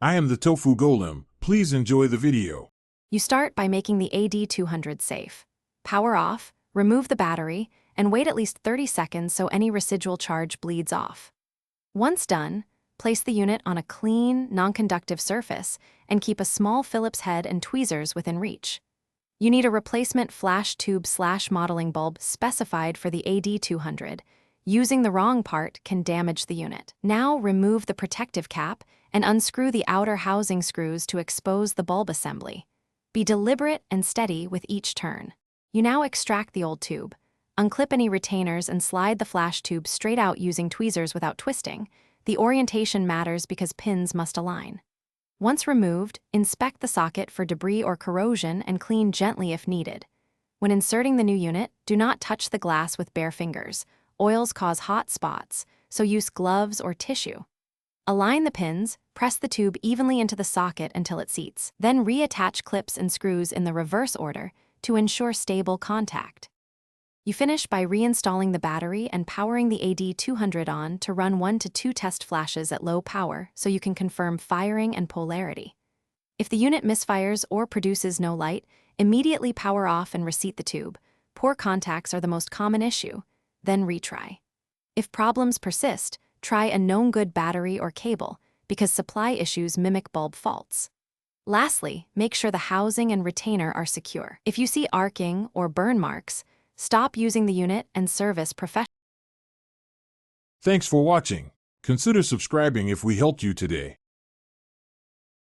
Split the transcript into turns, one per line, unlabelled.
I am the Tofu Golem. Please enjoy the video.
You start by making the AD200 safe. Power off, remove the battery, and wait at least 30 seconds so any residual charge bleeds off. Once done, place the unit on a clean, non-conductive surface and keep a small Phillips head and tweezers within reach. You need a replacement flash tube/modeling bulb specified for the AD200. Using the wrong part can damage the unit. Now remove the protective cap and unscrew the outer housing screws to expose the bulb assembly. Be deliberate and steady with each turn. You now extract the old tube. Unclip any retainers and slide the flash tube straight out using tweezers without twisting. The orientation matters because pins must align. Once removed, inspect the socket for debris or corrosion and clean gently if needed. When inserting the new unit, do not touch the glass with bare fingers. Oils cause hot spots, so use gloves or tissue. Align the pins, press the tube evenly into the socket until it seats. Then reattach clips and screws in the reverse order to ensure stable contact. You finish by reinstalling the battery and powering the AD200 on to run 1 to 2 test flashes at low power so you can confirm firing and polarity. If the unit misfires or produces no light, immediately power off and reseat the tube. Poor contacts are the most common issue. Then retry. If problems persist, try a known good battery or cable because supply issues mimic bulb faults. Lastly, make sure the housing and retainer are secure. If you see arcing or burn marks, stop using the unit and service professionally.
Thanks for watching. Consider subscribing if we helped you today.